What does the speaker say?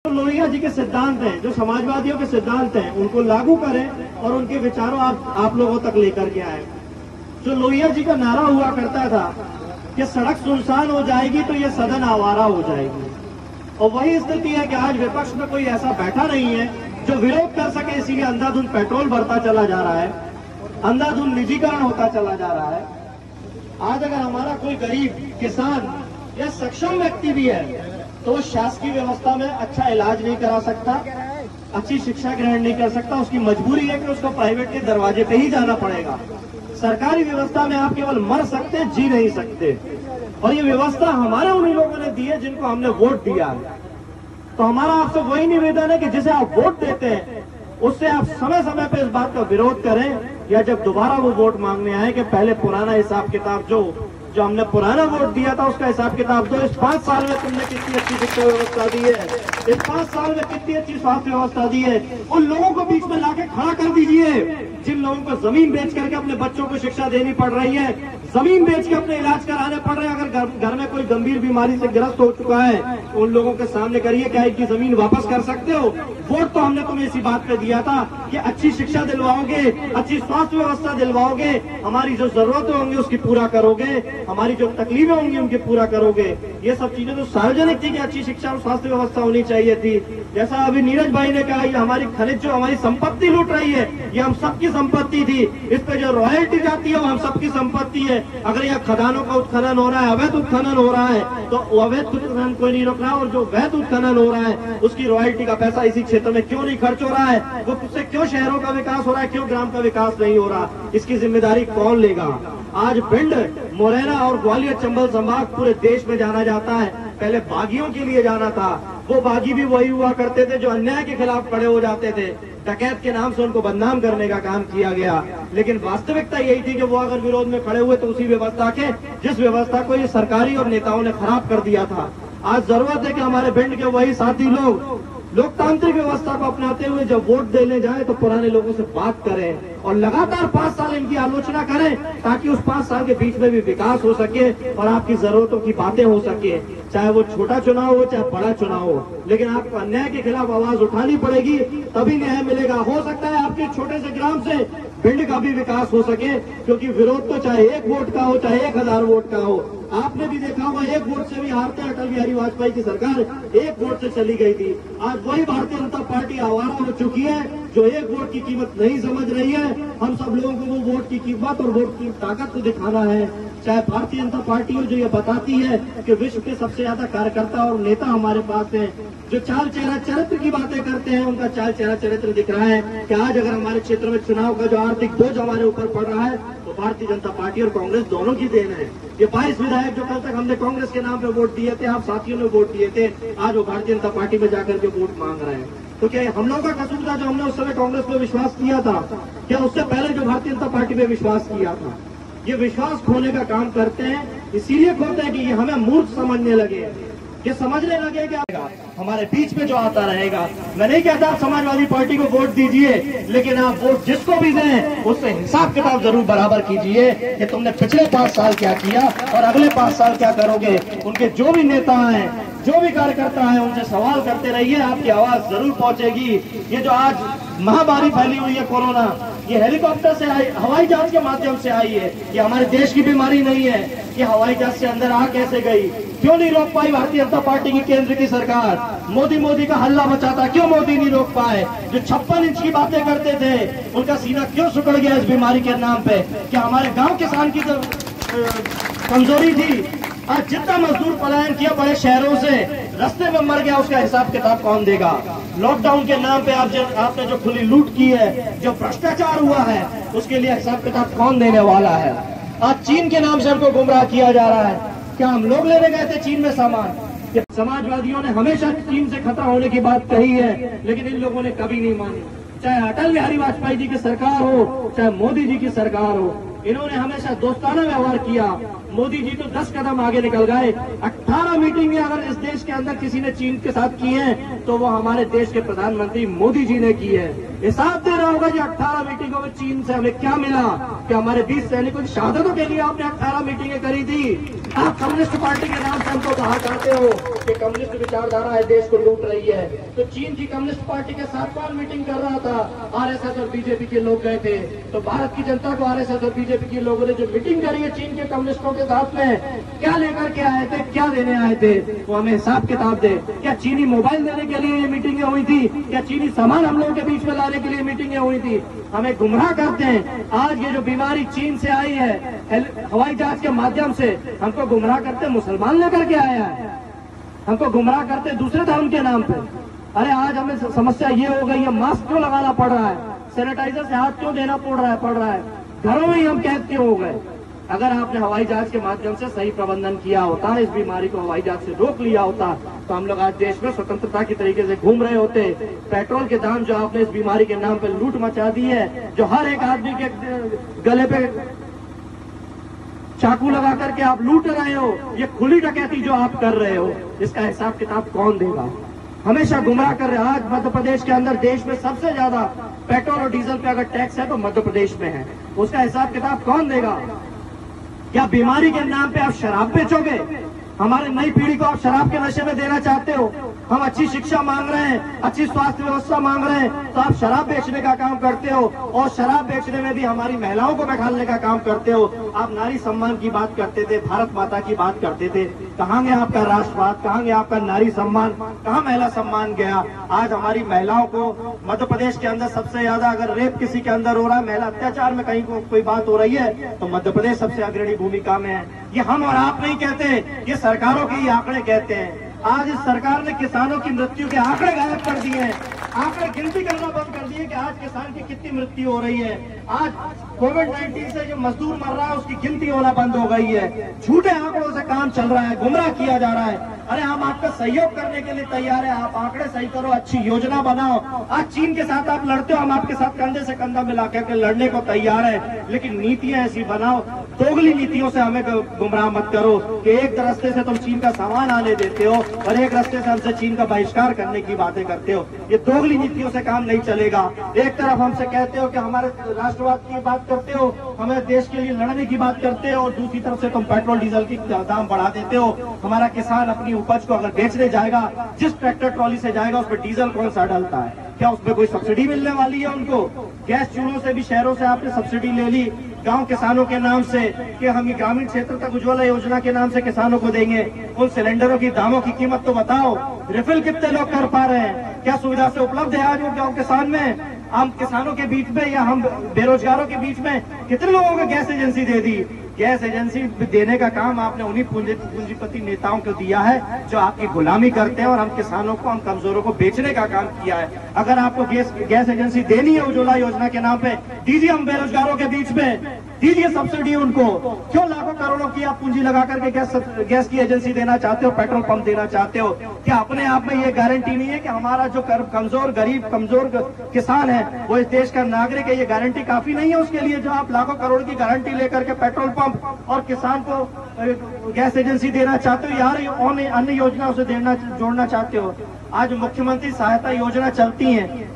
लोहिया जी के सिद्धांत हैं, जो समाजवादियों के सिद्धांत हैं, उनको लागू करें और उनके विचारों आप लोगों तक लेकर के आए। जो लोहिया जी का नारा हुआ करता था कि सड़क सुनसान हो जाएगी तो ये सदन आवारा हो जाएगी, और वही स्थिति है कि आज विपक्ष में कोई ऐसा बैठा नहीं है जो विरोध कर सके। इसीलिए अंधाधुंध पेट्रोल बढ़ता चला जा रहा है, अंधाधुंध निजीकरण होता चला जा रहा है। आज अगर हमारा कोई गरीब किसान या सक्षम व्यक्ति भी है तो वो शासकीय व्यवस्था में अच्छा इलाज नहीं करा सकता, अच्छी शिक्षा ग्रहण नहीं कर सकता। उसकी मजबूरी है कि उसको प्राइवेट के दरवाजे पे ही जाना पड़ेगा। सरकारी व्यवस्था में आप केवल मर सकते, जी नहीं सकते। और ये व्यवस्था हमारे उन्हीं लोगों ने दी है जिनको हमने वोट दिया है। तो हमारा आपसे वही निवेदन है कि जिसे आप वोट देते हैं उससे आप समय समय पे इस बात का विरोध करें, या जब दोबारा वो वोट मांगने आए कि पहले पुराना हिसाब किताब जो हमने पुराना वोट दिया था उसका हिसाब किताब दो। इस 5 साल में तुमने कितनी अच्छी शिक्षा व्यवस्था दी है, इस 5 साल में कितनी अच्छी स्वास्थ्य व्यवस्था दी है, उन लोगों को बीच में लाके खड़ा कर दीजिए जिन लोगों को जमीन बेच करके अपने बच्चों को शिक्षा देनी पड़ रही है, जमीन बेच के अपने इलाज कराने पड़ रहे हैं। अगर घर में कोई गंभीर बीमारी से ग्रस्त हो चुका है तो उन लोगों के सामने करिए क्या इनकी जमीन वापस कर सकते हो। वोट तो हमने तुम्हें इसी बात पे दिया था कि अच्छी शिक्षा दिलवाओगे, अच्छी स्वास्थ्य व्यवस्था दिलवाओगे, हमारी जो जरूरतें होंगी उसकी पूरा करोगे, हमारी जो तकलीफें होंगी उनकी पूरा करोगे। ये सब चीजें तो सार्वजनिक थी कि अच्छी शिक्षा और स्वास्थ्य व्यवस्था होनी चाहिए थी। जैसा अभी नीरज भाई ने कहा, ये हमारी खनिज जो हमारी संपत्ति लूट रही है ये हम सबकी संपत्ति थी, इस पे जो रॉयल्टी जाती है वो हम सबकी संपत्ति है। अगर यह खदानों का उत्खनन हो रहा है, अवैध उत्खनन हो रहा है, तो अवैध उत्खनन कोई नहीं रोक रहा, और जो वैध उत्खनन हो रहा है उसकी रॉयल्टी का पैसा इसी क्षेत्र में क्यों नहीं खर्च हो रहा है, वो उससे क्यों शहरों का विकास हो रहा है, क्यों ग्राम का विकास नहीं हो रहा, इसकी जिम्मेदारी कौन लेगा। आज भिंड, मुरैना और ग्वालियर चंबल संभाग पूरे देश में जाना जाता है। पहले बागियों के लिए जाना था, वो बागी भी वही हुआ करते थे जो अन्याय के खिलाफ खड़े हो जाते थे। डकैत के नाम से उनको बदनाम करने का काम किया गया, लेकिन वास्तविकता यही थी कि वो अगर विरोध में खड़े हुए तो उसी व्यवस्था के जिस व्यवस्था को ये सरकारी और नेताओं ने खराब कर दिया था। आज जरूरत है कि हमारे भिंड के वही साथी लोग लोकतांत्रिक व्यवस्था को अपनाते हुए जब वोट देने जाए तो पुराने लोगों से बात करें और लगातार 5 साल इनकी आलोचना करें, ताकि उस 5 साल के बीच में भी विकास हो सके और आपकी जरूरतों की बातें हो सके। चाहे वो छोटा चुनाव हो चाहे बड़ा चुनाव हो, लेकिन आपको अन्याय के खिलाफ आवाज उठानी पड़ेगी, तभी न्याय मिलेगा। हो सकता है आपके छोटे से ग्राम से भिंड का भी विकास हो सके, क्योंकि विरोध तो चाहे 1 वोट का हो चाहे 1000 वोट का हो। आपने भी देखा होगा 1 वोट से भी हारते अटल बिहारी वाजपेयी की सरकार 1 वोट से चली गई थी। आज वही भारतीय जनता पार्टी आवारा हो चुकी है जो 1 वोट की कीमत नहीं समझ रही है। हम सब लोगों को वो वोट की कीमत और वोट की ताकत को दिखाना है। चाहे भारतीय जनता पार्टी हो जो ये बताती है कि विश्व के सबसे ज्यादा कार्यकर्ता और नेता हमारे पास हैं, जो चाल चेहरा चरित्र की बातें करते हैं, उनका चाल चेहरा चरित्र दिख रहा है कि आज अगर हमारे क्षेत्र में चुनाव का जो आर्थिक बोझ हमारे ऊपर पड़ रहा है तो भारतीय जनता पार्टी और कांग्रेस दोनों की देन है। ये 22 विधायक जो कल तक हमने कांग्रेस के नाम पे वोट दिए थे, आप साथियों ने वोट दिए थे, आज वो भारतीय जनता पार्टी में जाकर के वोट मांग रहे हैं। तो क्या हम लोगों का कसूर था जो हमने उस समय कांग्रेस पे विश्वास किया था? क्या उससे पहले जो भारतीय जनता पार्टी पे विश्वास किया था? ये विश्वास खोने का काम करते हैं, इसीलिए खोते हैं कि ये हमें मूर्ख समझने लगे, ये समझने लगे कि हमारे बीच में जो आता रहेगा। मैं नहीं कहता आप समाजवादी पार्टी को वोट दीजिए, लेकिन आप वोट जिसको भी दें उससे हिसाब किताब जरूर बराबर कीजिए कि तुमने पिछले 5 साल क्या किया और अगले 5 साल क्या करोगे। उनके जो भी नेता हैं, जो भी कार्यकर्ता हैं, उनसे सवाल करते रहिए, आपकी आवाज जरूर पहुंचेगी। ये जो आज महामारी फैली हुई है कोरोना, ये हेलीकॉप्टर से आई, हवाई जहाज के माध्यम से आई है, ये हमारे देश की बीमारी नहीं है। ये हवाई जहाज से अंदर आ कैसे गई? क्यों नहीं रोक पाई भारतीय जनता पार्टी की केंद्र की सरकार? मोदी का हल्ला मचाता, क्यों मोदी नहीं रोक पाए? जो 56 इंच की बातें करते थे उनका सीना क्यों सुकड़ गया इस बीमारी के नाम पे? क्या हमारे गांव किसान की तो कमजोरी थी? आज जितना मजदूर पलायन किया बड़े शहरों से, रास्ते में मर गया, उसका हिसाब किताब कौन देगा? लॉकडाउन के नाम पे आपने जो खुली लूट की है, जो भ्रष्टाचार हुआ है, उसके लिए हिसाब किताब कौन देने वाला है? आज चीन के नाम से हमको गुमराह किया जा रहा है। क्या हम लोग लेने गए थे चीन में सामान? समाजवादियों ने हमेशा चीन से खतरा होने की बात कही है, लेकिन इन लोगों ने कभी नहीं मानी। चाहे अटल बिहारी वाजपेयी जी की सरकार हो चाहे मोदी जी की सरकार हो, इन्होंने हमेशा दोस्ताना व्यवहार किया। मोदी जी तो 10 कदम आगे निकल गए। 18 मीटिंगें अगर इस देश के अंदर किसी ने चीन के साथ की हैं, तो वो हमारे देश के प्रधानमंत्री मोदी जी ने की है। हिसाब देना होगा कि 18 मीटिंगों में चीन से हमें क्या मिला, कि हमारे 20 सैनिकों की शहादतों के लिए आपने 18 मीटिंगें करी थी। आप कम्युनिस्ट पार्टी के नाम से हमको कहा करते हो कि कम्युनिस्ट विचारधारा है, देश को लूट रही है। तो चीन की कम्युनिस्ट पार्टी के साथ कौन मीटिंग कर रहा था? आरएसएस और बीजेपी के लोग गए थे। तो भारत की जनता को आरएसएस और बीजेपी के लोगों ने जो मीटिंग करी है चीन के कम्युनिस्टों के साथ में, क्या लेकर के आए थे, क्या देने आए थे, वो हमें हिसाब किताब दे। क्या चीनी मोबाइल देने के लिए ये मीटिंगें हुई थी? क्या चीनी सामान हम लोगों के बीच में लाने के लिए मीटिंगें हुई थी? हमें गुमराह करते हैं। आज ये जो बीमारी चीन से आई है हवाई जहाज के माध्यम से, हमको गुमराह करते मुसलमान लेकर के आया है, हमको गुमराह करते दूसरे धर्म के नाम पे। अरे आज हमें समस्या ये हो गई है, मास्क क्यों लगाना पड़ रहा है, सैनिटाइजर से हाथ क्यों देना पड़ रहा है, घरों में ही हम कैद क्यों हो गए? अगर आपने हवाई जहाज के माध्यम से सही प्रबंधन किया होता, इस बीमारी को हवाई जहाज से रोक लिया होता, तो हम लोग आज देश में स्वतंत्रता की तरीके से घूम रहे होते। पेट्रोल के दाम जो आपने इस बीमारी के नाम पर लूट मचा दी है, जो हर एक आदमी के गले पे चाकू लगा करके आप लूट रहे हो, ये खुली डकैती जो आप कर रहे हो, इसका हिसाब किताब कौन देगा? हमेशा गुमराह कर रहे हैं। आज मध्य प्रदेश के अंदर देश में सबसे ज्यादा पेट्रोल और डीजल पे अगर टैक्स है तो मध्य प्रदेश में है, उसका हिसाब किताब कौन देगा? क्या बीमारी के नाम पे आप शराब बेचोगे? हमारी नई पीढ़ी को आप शराब के नशे में देना चाहते हो? हम अच्छी शिक्षा मांग रहे हैं, अच्छी स्वास्थ्य व्यवस्था मांग रहे हैं, तो आप शराब बेचने का काम करते हो, और शराब बेचने में भी हमारी महिलाओं को बैठालने का काम करते हो। आप नारी सम्मान की बात करते थे, भारत माता की बात करते थे, कहाँ गया आपका राष्ट्रवाद, कहाँ गया आपका नारी सम्मान, कहाँ महिला सम्मान गया? आज हमारी महिलाओं को मध्य प्रदेश के अंदर सबसे ज्यादा, अगर रेप किसी के अंदर हो रहा है, महिला अत्याचार में कहीं कोई बात हो रही है, तो मध्य प्रदेश सबसे अग्रणी भूमिका में है। ये हम और आप नहीं कहते, ये सरकारों के ही आंकड़े कहते हैं। आज इस सरकार ने किसानों की मृत्यु के आंकड़े गायब कर दिए हैं, आंकड़े गिनती करना बंद कर दिए कि आज किसान की कितनी मृत्यु हो रही है। आज कोविड-19 से जो मजदूर मर रहा है उसकी गिनती होना बंद हो गई है। झूठे आंकड़ों से काम चल रहा है, गुमराह किया जा रहा है। अरे हम आपका सहयोग करने के लिए तैयार है, आप आंकड़े सही करो, अच्छी योजना बनाओ। आज चीन के साथ आप लड़ते हो, हम आपके साथ कंधे से कंधा मिला करके लड़ने को तैयार है, लेकिन नीतियां ऐसी बनाओ, दोगली नीतियों से हमें गुमराह मत करो कि एक रास्ते से तुम चीन का सामान आने देते हो और एक रास्ते से हमसे चीन का बहिष्कार करने की बातें करते हो। ये दोगली नीतियों से काम नहीं चलेगा। एक तरफ हमसे कहते हो कि हमारे राष्ट्रवाद की बात करते हो, हमें देश के लिए लड़ने की बात करते हो, और दूसरी तरफ से तुम पेट्रोल डीजल की दाम बढ़ा देते हो। हमारा किसान अपनी उपज को अगर बेचने जाएगा, जिस ट्रैक्टर ट्रॉली से जाएगा उसमें डीजल कौन सा डलता है? क्या उसमें कोई सब्सिडी मिलने वाली है उनको? गैस चूल्हों से भी शहरों से आपने सब्सिडी ले ली गांव किसानों के नाम से कि हम ये ग्रामीण क्षेत्र तक उज्ज्वला योजना के नाम से किसानों को देंगे। उन सिलेंडरों की दामों की कीमत तो बताओ, रिफिल कितने लोग कर पा रहे हैं? क्या सुविधा से उपलब्ध है आज वो गांव किसान में? हम किसानों के बीच में या हम बेरोजगारों के बीच में कितने लोगों को गैस एजेंसी दे दी? गैस एजेंसी देने का काम आपने उन्हीं पूंजीपति नेताओं को दिया है जो आपकी गुलामी करते हैं, और हम किसानों को, हम कमजोरों को बेचने का काम किया है। अगर आपको गैस एजेंसी देनी है उज्ज्वला योजना के नाम पे, दीजिए हम बेरोजगारों के बीच में, दीजिए सब्सिडी उनको। क्यों लाखों करोड़ों की आप पूंजी लगा करके गैस की एजेंसी देना चाहते हो, पेट्रोल पंप देना चाहते हो? क्या अपने आप में ये गारंटी नहीं है कि हमारा जो कमजोर गरीब कमजोर किसान है वो इस देश का नागरिक है? ये गारंटी काफी नहीं है उसके लिए जो आप लाखों करोड़ की गारंटी लेकर के पेट्रोल पंप और किसान को गैस एजेंसी देना चाहते हो, यार अन्य योजनाओं से जोड़ना चाहते हो? आज मुख्यमंत्री सहायता योजना चलती है,